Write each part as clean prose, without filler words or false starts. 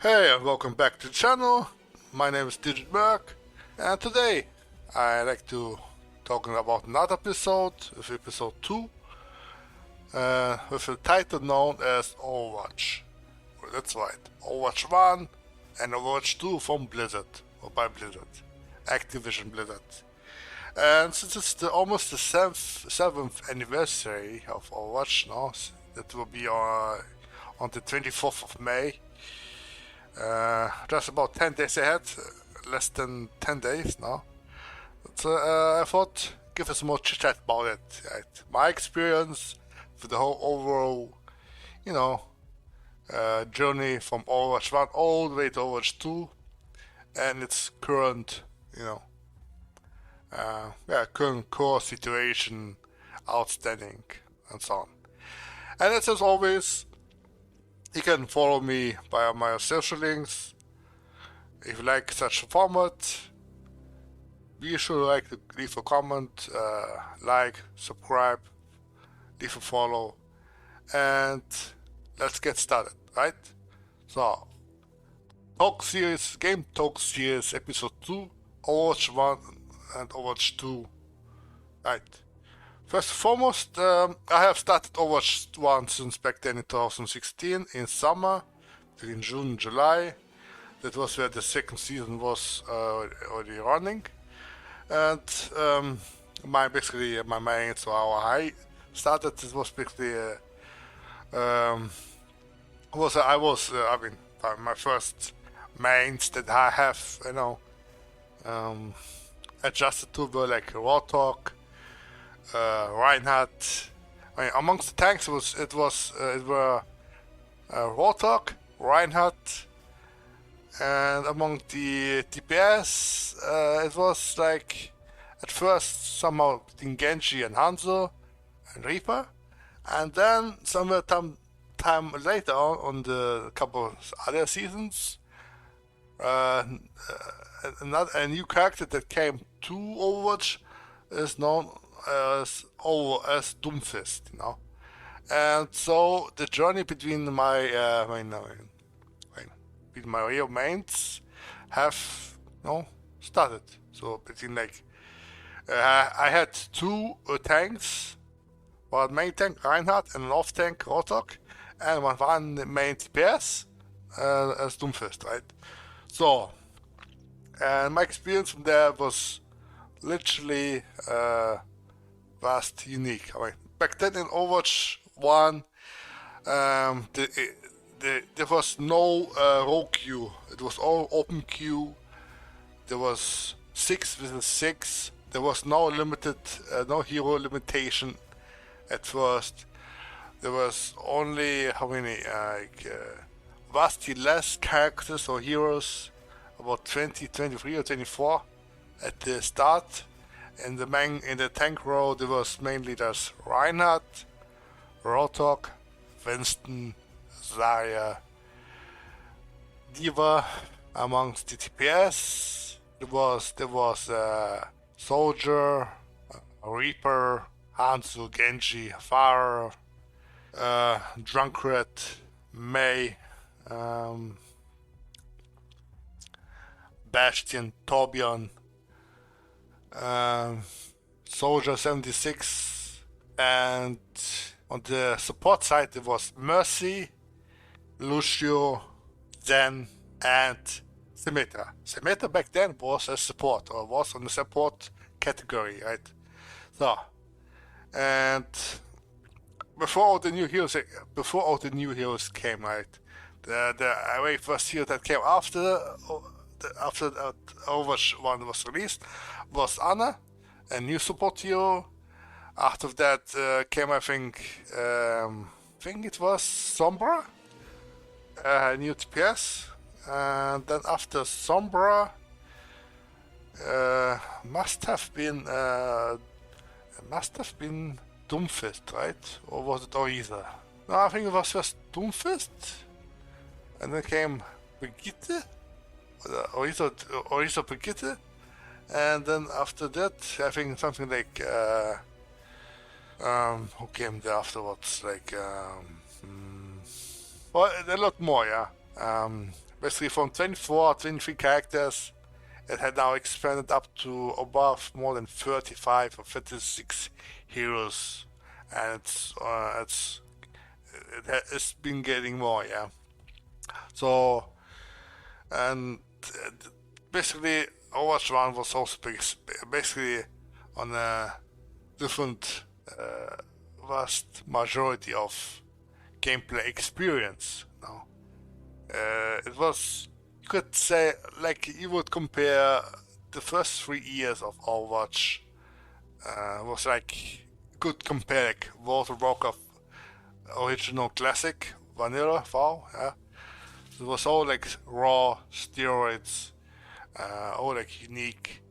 Hey and welcome back to the channel. My name is DigitMerc and today I like to talking about another episode, with episode 2, with a title known as Overwatch. That's right, Overwatch 1 and Overwatch 2 from Blizzard, or by Blizzard, Activision Blizzard. And since it's almost the 7th anniversary of Overwatch now, that will be on the 24th of May, just about 10 days ahead, less than 10 days now. So I thought, give us more chit chat about it. Right? My experience with the whole overall, journey from Overwatch 1 all the way to Overwatch 2 and its current, current core situation, outstanding, and so on. And as always, you can follow me by my social links. If you like such a format, be sure to leave a comment, like, subscribe, leave a follow, and let's get started, right? So, Game Talk Series Episode 2, Overwatch 1 and Overwatch 2, right? First and foremost, I have started Overwatch 1 since back then in 2016, in summer, between June and July. That was where the second season was already running. And my main, so how I started, it was basically, my first mains that I have, adjusted to were like Warthog, Reinhardt. Amongst the tanks, it were Warthog, Reinhardt, and among the DPS, it was like at first somehow between Genji and Hanzo and Reaper, and then somewhere time later on the couple other seasons, a new character that came to Overwatch is known as Doomfist, and so the journey between my real mains have started. So between I had two tanks, one main tank Reinhardt and an off tank Rotok, and one main DPS as Doomfist, right? So, and my experience from there was literally vast, unique. Back then in Overwatch 1, there was no row queue. It was all open queue. There was 6 versus 6. There was no no hero limitation at first. There was only vastly less characters or heroes, about 20, 23 or 24 at the start. In the tank row, there was mainly just Reinhardt, Rotok, Winston, Zarya, Diva. Amongst the TPS, there was Soldier, Reaper, Hanzo, Genji, Pharah, Drunkard, Mei, Bastion, Torbjorn, Soldier 76, and on the support side there was Mercy, Lucio, Zen, and Symmetra. Symmetra back then was a support, or was on the support category, right? So, and before all the new heroes came, right? The very first hero that came after Overwatch 1 was released was Ana, a new support hero. After that came, I think it was Sombra, a new TPS, and then after Sombra, must have been Doomfist, right? Or was it Oriza? No, I think it was just Doomfist, and then came Brigitte, Oriza Brigitte, and then after that, I think something like who came there afterwards? Well, a lot more, yeah. basically from 24, 23 characters, it had now expanded up to above more than 35 or 36 heroes, and it's been getting more, yeah. So, and basically Overwatch 1 was also basically on a different vast majority of gameplay experience. Now, it was, you could say, like you would compare the first 3 years of Overwatch was like could compare like World of Warcraft original classic vanilla WoW. Yeah, it was all like raw steroids, all like unique,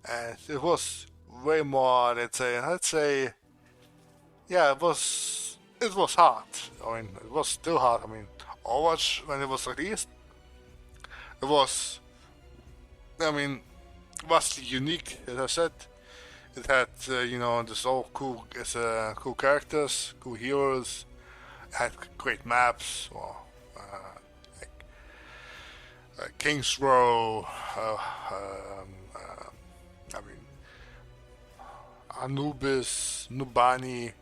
and it was way more. Let's say, yeah, it was hard. I mean, it was still hard. I mean, Overwatch when it was released, it was, I mean, vastly unique. As I said, it had this all cool characters, cool heroes, had great maps, or like Kings Row. I mean, Anubis, Nubani,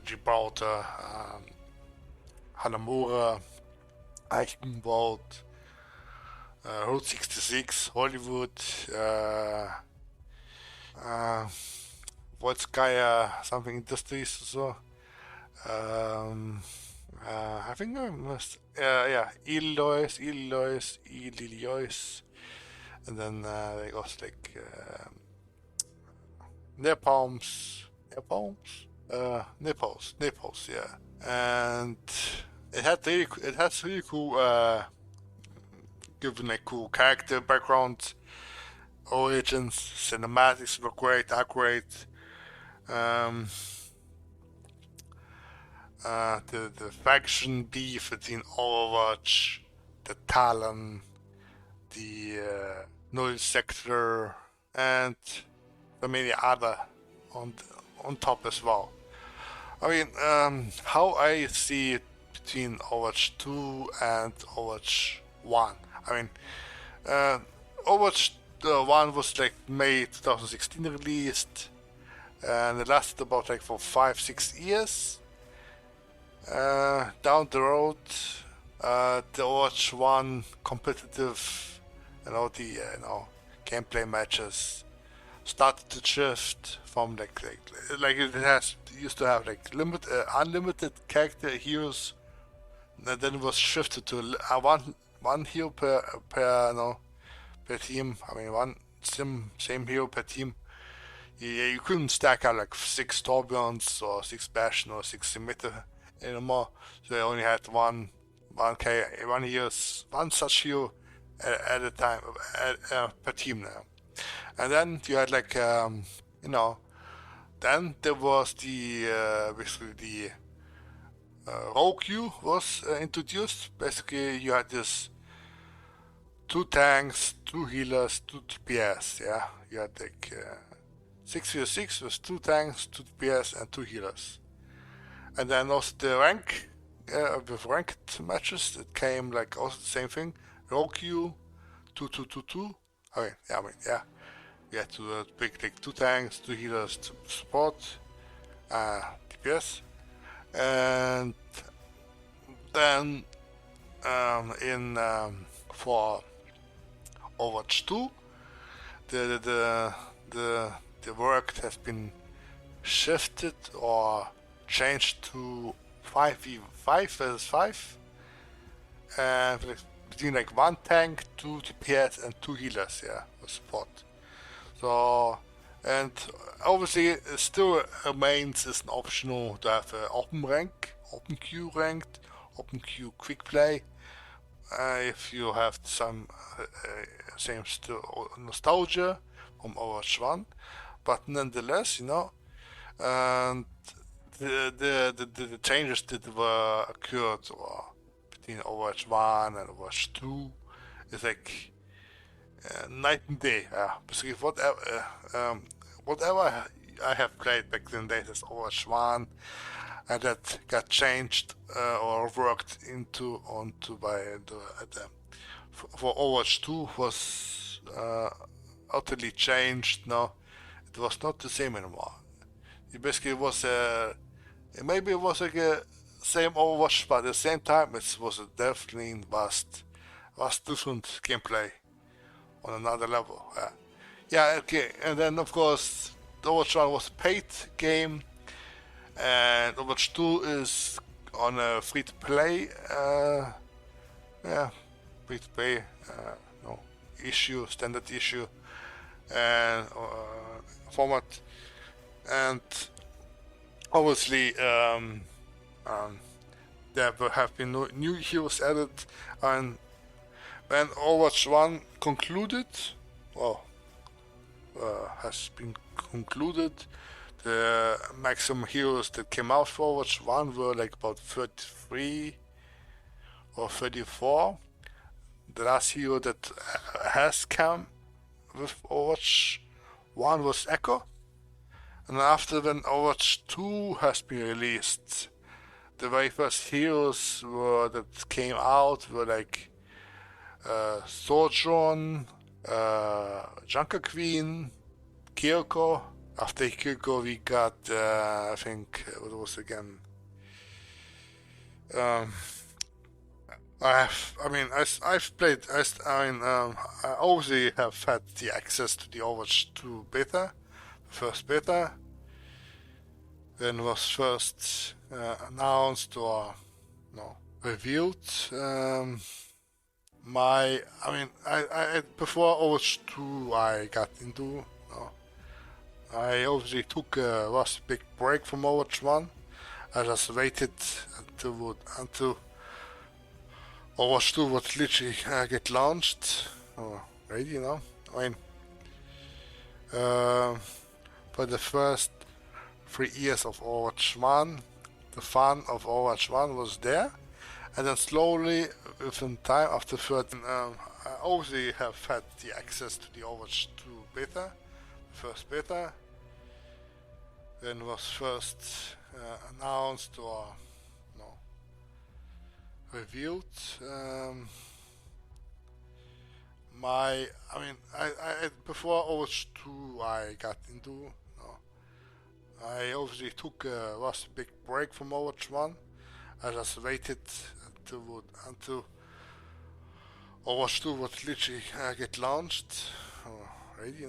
Gibraltar, Hanamura, Eichenwald, Route 66, Hollywood, Volskaya, something Industries or so. I think I must, yeah, Illinois, and then they got like Naples, yeah, and it has really cool, given like cool character background, origins, cinematics were great, are great. Um, the faction beef between Overwatch, the Talon, the Null Sector, and the many other on on top as well. I mean, how I see it between Overwatch 2 and Overwatch 1. I mean, Overwatch 1 was like May 2016 released, and it lasted about like for 5-6 years. Down the road, the Overwatch 1 competitive, the gameplay matches started to shift from like it used to have like unlimited character heroes, and then it was shifted to one hero per team. I mean, one same hero per team. You couldn't stack up like 6 Torbjorns or 6 Bastion or 6 Simitar anymore. So they only had one such hero at a time per team now. And then you had like then there was the basically the rogue queue was introduced. Basically, you had this 2 tanks, 2 healers, 2 DPS. Yeah, you had like 6v6 with 2 tanks, 2 DPS, and 2 healers. And then also the rank with ranked matches, it came like also the same thing. Rogue queue, 2-2-2-2. Okay, yeah, I mean, yeah. You had to pick like 2 tanks, 2 healers to support DPS, and then for Overwatch 2, the work has been shifted or changed to 5v5 versus 5, and between like 1 tank, 2 DPS, and 2 healers, yeah, for support. So, and obviously it still remains as an optional to have open queue ranked, open queue quick play, if you have some same nostalgia from Overwatch 1, but nonetheless, and the changes that were occurred between Overwatch 1 and Overwatch 2 is like night and day. Basically, whatever I have played back in the days as Overwatch 1, and that got changed or worked onto by for Overwatch 2 was utterly changed. No, it was not the same anymore. It basically was maybe it was like a same Overwatch, but at the same time it was a definitely vast different gameplay on another level. Yeah, okay, and then of course the Overwatch 1 was a paid game, and Overwatch 2 is on a free-to-play, yeah, free-to-play, no issue, standard issue, and format, and obviously there will have been new heroes added, and when Overwatch 1 concluded, well, has been concluded, the maximum heroes that came out for Overwatch 1 were like about 33 or 34. The last hero that has come with Overwatch 1 was Echo. And after when Overwatch 2 has been released, the very first heroes that came out were like Sojourn, Junker Queen, Kiriko. After Kiriko we got, I think, what was again? I've played, I obviously have had the access to the Overwatch 2 beta, first beta, when it was first announced or revealed. Before Overwatch 2 I got into, I obviously took a big break from Overwatch 1. I just waited until Overwatch 2 would literally get launched or ready, for the first 3 years of Overwatch 1, the fun of Overwatch 1 was there, and then slowly, within time, after 13, I obviously have had the access to the Overwatch 2 beta, first beta, when it was first announced or revealed. Before Overwatch 2 I got into, I obviously took a big break from Overwatch 1. I just waited until Overwatch 2 would literally get launched or ready,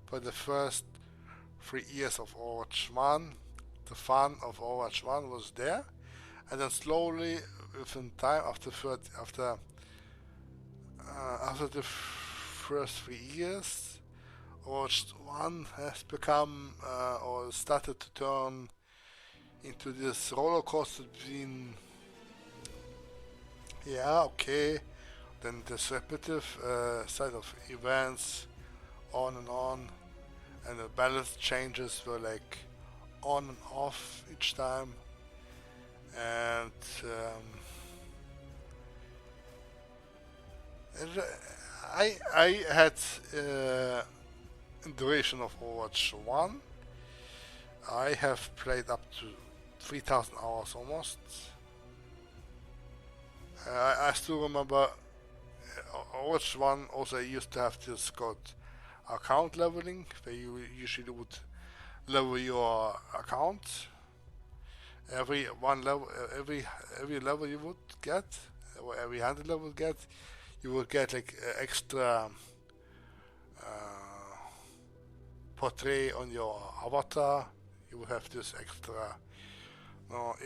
for the first 3 years of Overwatch 1, the fun of Overwatch 1 was there, and then slowly, within time, after the first 3 years, Overwatch 1 has become or started to turn into this roller coaster between then this repetitive side of events on, and the balance changes were like on and off each time, and I had duration of Overwatch 1. I have played up to 3,000 hours almost. I still remember Overwatch 1 also used to have this called account leveling, where you usually would level your account. Every level you would get, or every 100 level you get, you will get like extra portrait on your avatar. You will have this extra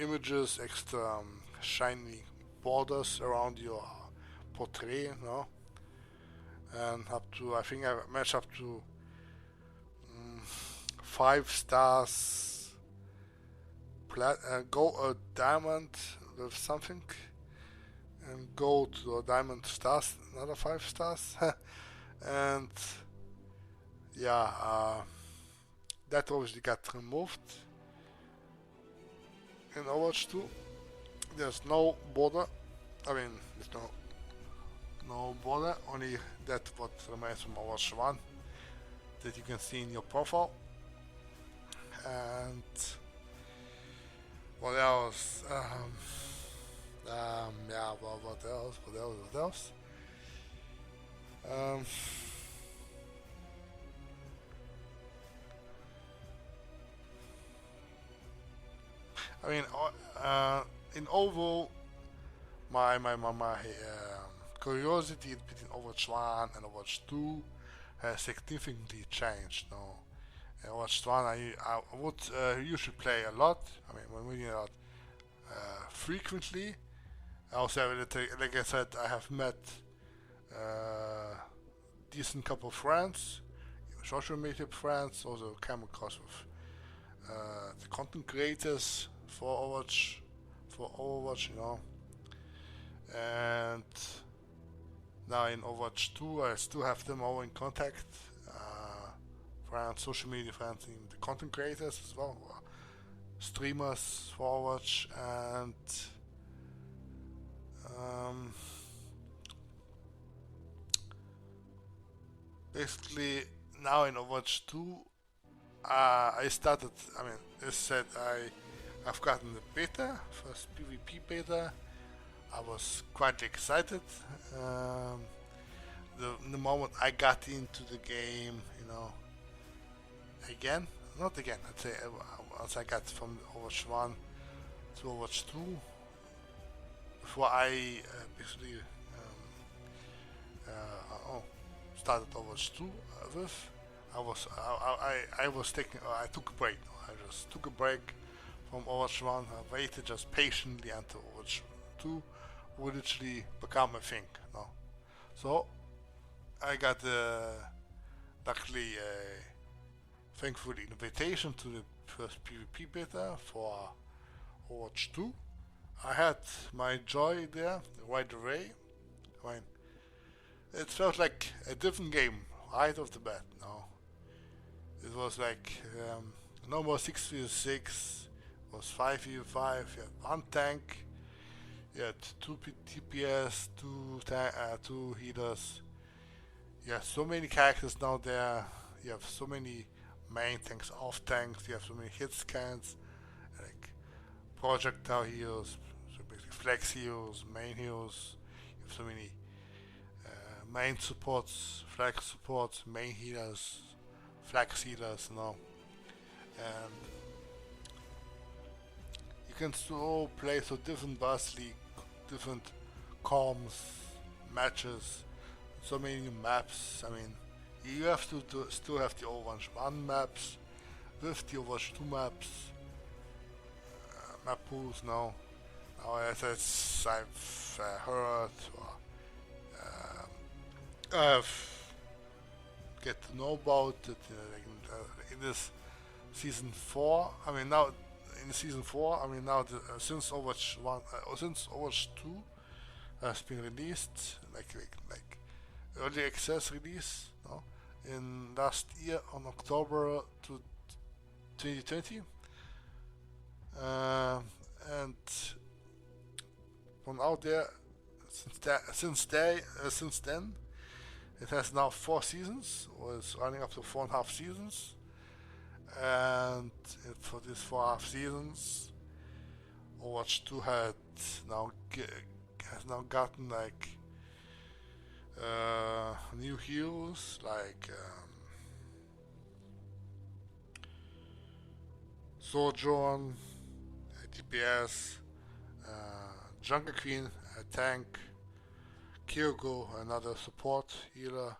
images, extra shiny borders around your portrait, and I think I matched up to 5 stars, diamond with something, and gold or diamond stars, another 5 stars, and that obviously got removed in Overwatch 2. There's no border. There's no border, only that what remains from Overwatch 1. that you can see in your profile. And what else? Yeah, well, what else? What else? What else? Um, I mean, in Ovo, my curiosity between Overwatch 1 and Overwatch 2 has significantly changed. No, in Overwatch 1, I would usually play a lot. I mean, when we a lot frequently. Also, like I said, I have met decent couple of friends, social media friends. Also, came across with the content creators for Overwatch, you know. And now in Overwatch 2, I still have them all in contact. Friends, social media friends, and the content creators as well, streamers for Overwatch, and um, basically now in Overwatch 2, I started. I mean, as said, I've gotten the beta, first PvP beta. I was quite excited. Um, the moment I got into the game, you know, again, not again, I'd say once I got from Overwatch 1 to Overwatch 2, before I basically started Overwatch 2 with, I was taking, I took a break. I just took a break from Overwatch 1. I waited just patiently until Overwatch 2 would literally become a thing. No, so I got luckily thankfully invitation to the first PvP beta for Overwatch 2. I had my joy there right away. I mean, it felt like a different game right off the bat. No, it was like no more 6v6. It was 5v5. You had one tank. You had two TPS, two healers. You have so many characters now there. You have so many main tanks, off tanks. You have so many hit scans, like projectile heals, so basically flex heals, main heals. You have so many main supports, flex supports, main healers, flex healers, you know. And you can so play so different vastly different comms, matches, so many maps. I mean, you have to still have the Overwatch 1 maps with the Overwatch 2 maps, map pools now. Now, as I've heard, or I've get to know about it in this season 4. I mean, now in season 4, I mean, now since Overwatch 1, since Overwatch 2 has been released, like early access release, no, in last year on October to 2020, and from out there, since then, it has now 4 seasons, or it's running up to 4.5 seasons, and for these 4.5 seasons, Overwatch 2 has now gotten like new heroes like Sojourn, DPS, Jungle Queen, a tank, Kyoko, another support healer.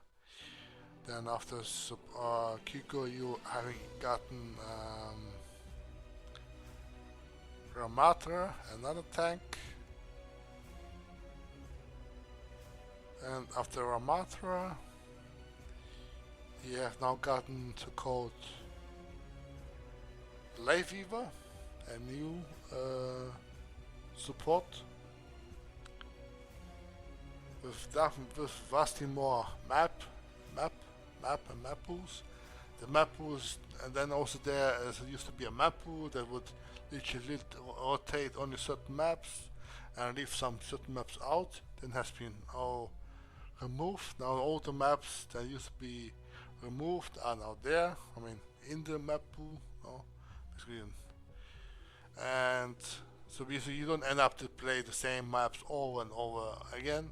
Then after Kyoko, you having gotten Ramattra, another tank. And after Ramattra, you have now gotten to code Weaver, a new support with vastly more map pools. The map pools, and then also there used to be a map pool that would literally rotate only certain maps and leave some certain maps out. Then has been all removed. Now all the maps that used to be removed are now there. I mean, in the map pool, no, basically, and so basically you don't end up to play the same maps over and over again.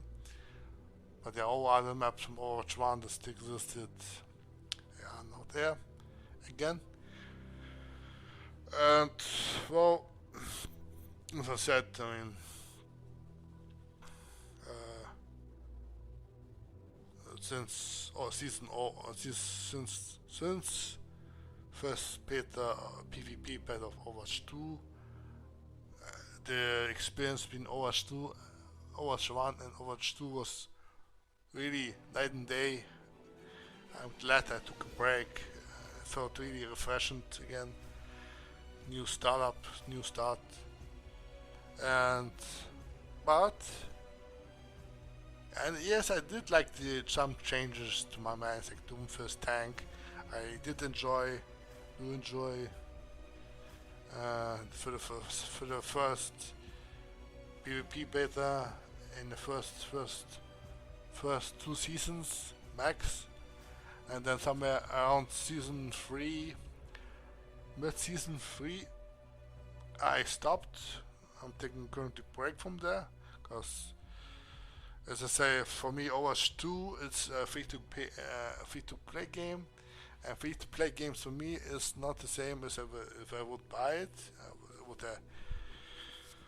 But there are all other maps from Overwatch 1 that still existed. They are now there again. And well, as I said, I mean, since since first beta PvP beta of Overwatch 2, the experience between Overwatch 1 and Overwatch 2 was really night and day. I'm glad I took a break. It felt really refreshing again. New startup, new start. And yes, I did like some changes to my mains, like Doomfist tank. I did enjoy for the first PvP beta in the first 2 seasons max, and then somewhere around season 3, mid-season 3, I stopped. I'm taking currently break from there because, as I say, for me Overwatch 2 it's a free to play game, and free to play games for me is not the same as if I would buy it with a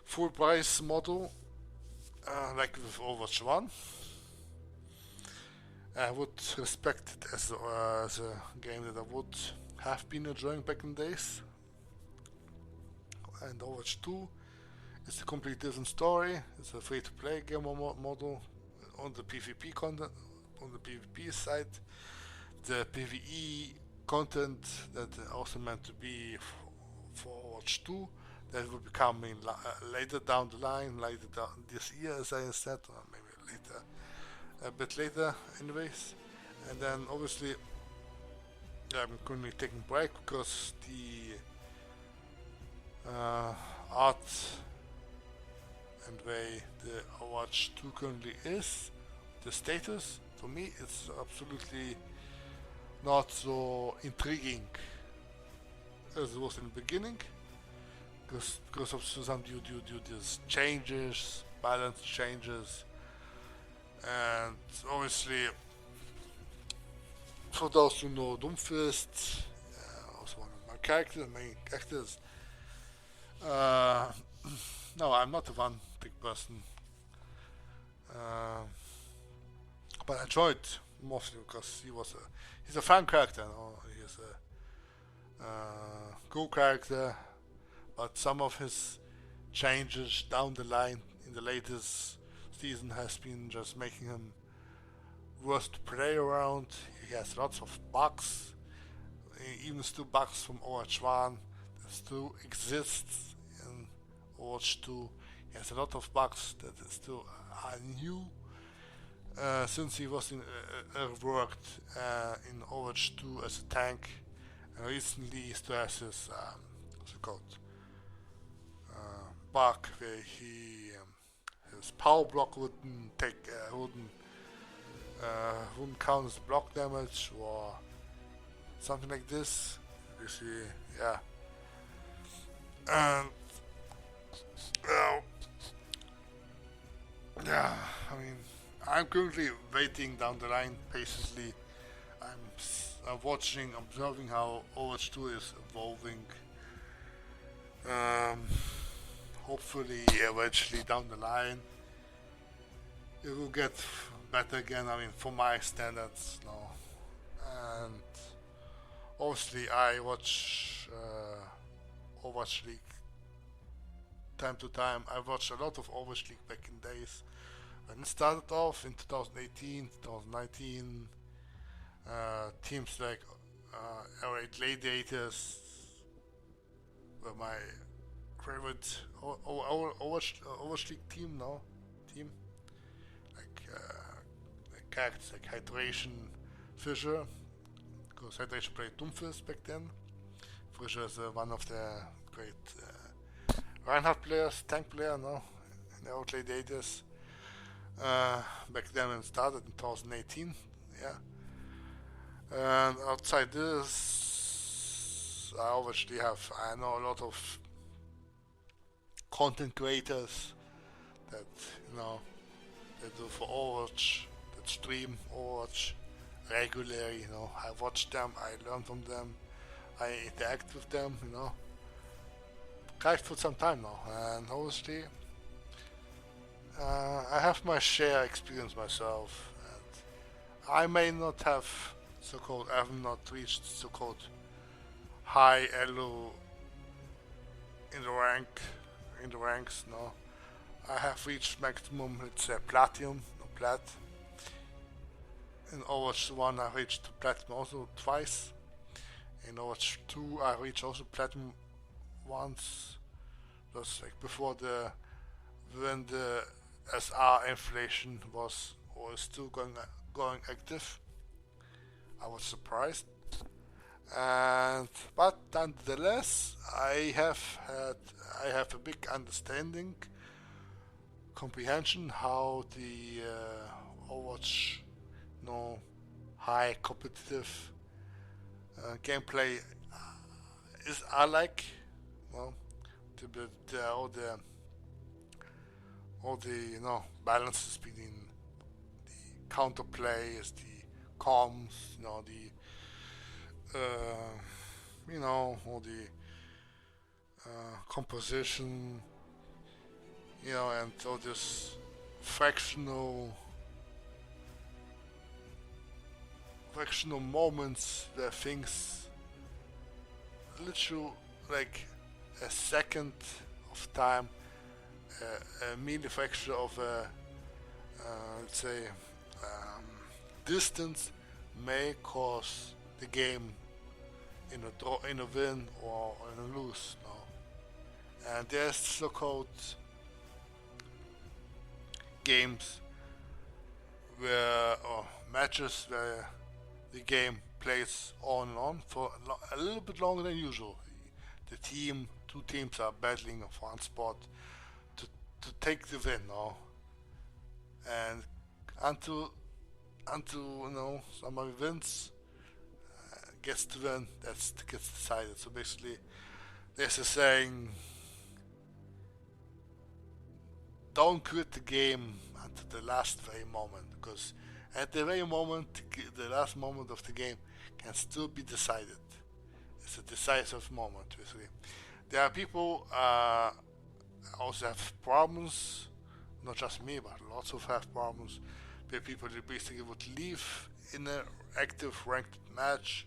full price model like with Overwatch 1. I would respect it as a game that I would have been enjoying back in the days. And Overwatch 2 is a completely different story. It's a free-to-play game model on the PvP content, on the PvP side. The PvE content that also meant to be for Overwatch 2, that will be coming later down the line, later down this year, as I said, or maybe later. A bit later anyways. And then obviously I'm currently taking a break because the art and way the Overwatch 2 currently is, the status, for me it's absolutely not so intriguing as it was in the beginning, because of some due these changes, balance changes. And obviously, for those who know Doomfist, also one of my main characters. No, I'm not a one big person, but I enjoyed mostly because he's a fun character. He's a cool character, but some of his changes down the line in the latest season has been just making him worse to play around. He has lots of bugs, even still bugs from Overwatch 1 that still exists in Overwatch 2. He has a lot of bugs that still are new since he was worked in Overwatch 2 as a tank, and recently he still has his what's it called, bug where his power block wouldn't count as block damage or something like this. You see, yeah. And yeah, I mean, I'm currently waiting down the line patiently. I'm watching, observing how Overwatch 2 is evolving. Hopefully, eventually down the line, it will get better again. I mean, for my standards, no. And obviously, I watch Overwatch League time to time. I watched a lot of Overwatch League back in days when it started off in 2018, 2019. Teams like LA Gladiators were my favorite Overwatch League team now. Like characters like Hydration, Fisher, because Hydration played Doomfist back then. Fisher is one of the great Reinhardt players, tank player now in the LA Gladiators. Back then when it started in 2018, yeah. And outside this, I obviously I know a lot of content creators that, you know, they do for Overwatch, that stream Overwatch regularly, you know. I watch them, I learn from them, I interact with them, you know. Guys for some time now, and obviously, I have my share experience myself, and I may not have so-called, I have not reached so-called high elo in the ranks, no. I have reached maximum, let's say platinum, no plat. In Overwatch 1 I reached platinum also twice. In Overwatch 2 I reached also platinum once. Just like before when the SR inflation was still going active. I was surprised. And but nonetheless I have a big understanding, comprehension how the Overwatch, you know, high competitive gameplay is I like, well, all the you know balances between the counterplays, the comms, you know all the composition, you know, and all this fractional moments where things literally like a second of time, a millifraction of a let's say distance may cause the game in a win or in a lose. No? And there's so-called games or matches where the game plays on and on for a little bit longer than usual. Two teams are battling for one spot to take the win, no? And until you know somebody wins, gets to win, gets decided. So basically, there's a saying: don't quit the game until the last very moment, because at the very moment, the last moment of the game can still be decided. It's a decisive moment, basically. There are people also have problems, not just me, but lots of have problems where people basically would leave in an active ranked match,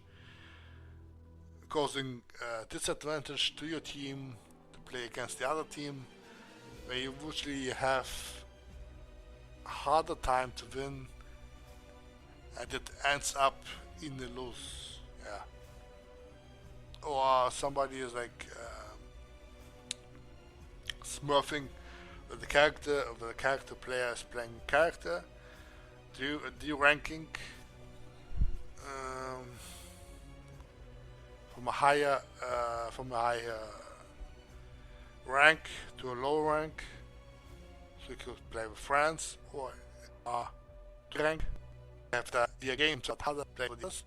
causing disadvantage to your team to play against the other team, where you usually have a harder time to win, and it ends up in the lose. Yeah. Or somebody is like smurfing with the character player is playing character, ranking um, from a higher rank to a low rank, so you could play with friends or rank after the games that how to play with us,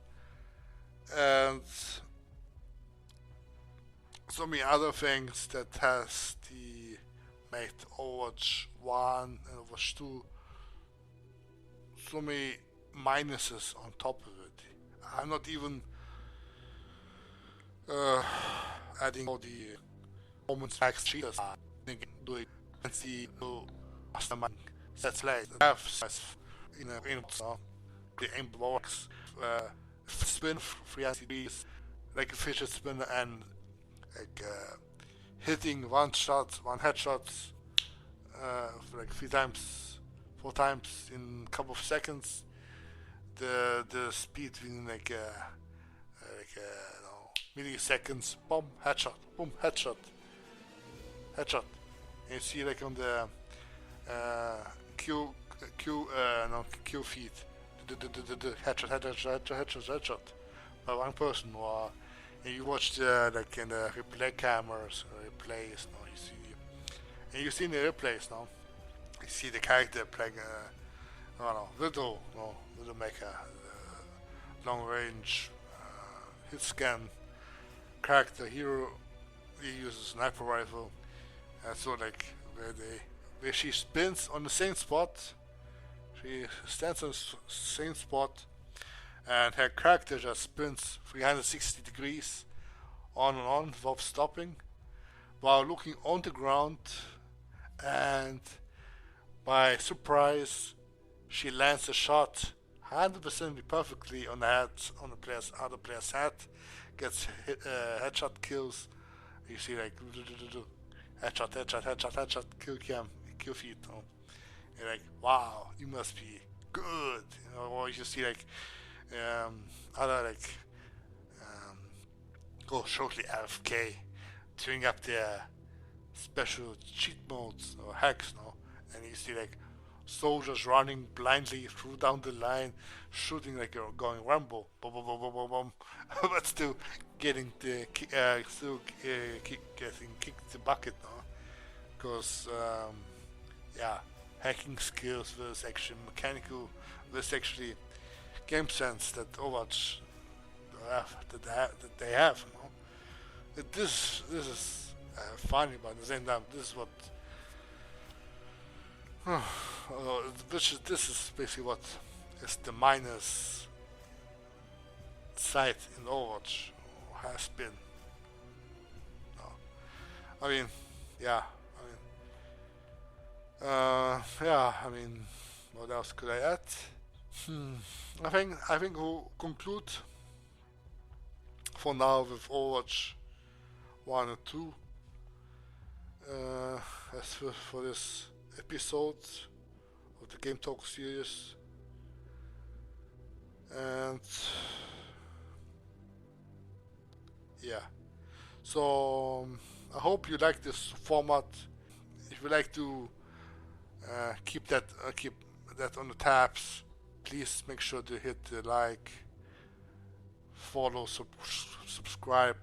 and so many other things that has made Overwatch 1 and Overwatch 2 so many minuses on top of it. I'm not even adding all the moments like cheaters are doing fancy mastermind sets like have in the aim blocks spin 3 like a fidget spinner and like hitting one headshots like 4 times in a couple of seconds. The speed within like milliseconds. Boom, headshot. Boom, headshot. Headshot. And you see like on the Q feed, the headshot by one person, or and you watch like in the replay cameras or replays. No, you see in the replays now. You see the character playing I don't know, Widowmaker, long range hit scan character hero. He uses a sniper rifle, and so like where she spins on the same spot. She stands on the same spot, and her character just spins 360 degrees on and on without stopping, while looking on the ground, and by surprise, she lands a shot 100% perfectly on the head, on the other player's head, gets headshot kills. You see like headshot, kill feed. You're like, wow, you must be good. Or you see like other like go shortly AFK, doing up their special cheat modes or hacks, and you see like soldiers running blindly through down the line, shooting like you're going Rambo, boom, boom, boom, boom, boom, boom, but still getting the getting kicked the bucket, because yeah, hacking skills versus actually mechanical versus actually game sense that Overwatch that they have. This is funny, but at the same time, this is what. This is basically what is the minus side in Overwatch, or has been. I mean, yeah. I mean, what else could I add? I think we'll conclude for now with Overwatch 1 and 2. As for this episode of the Game Talk series, and yeah, so I hope you like this format. If you like to keep that on the tabs, please make sure to hit the like, follow, subscribe,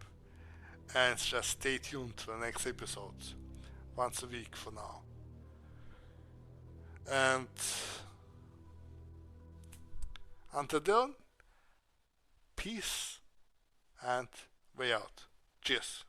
and just stay tuned for the next episodes once a week for now. And until then, peace and way out. Cheers.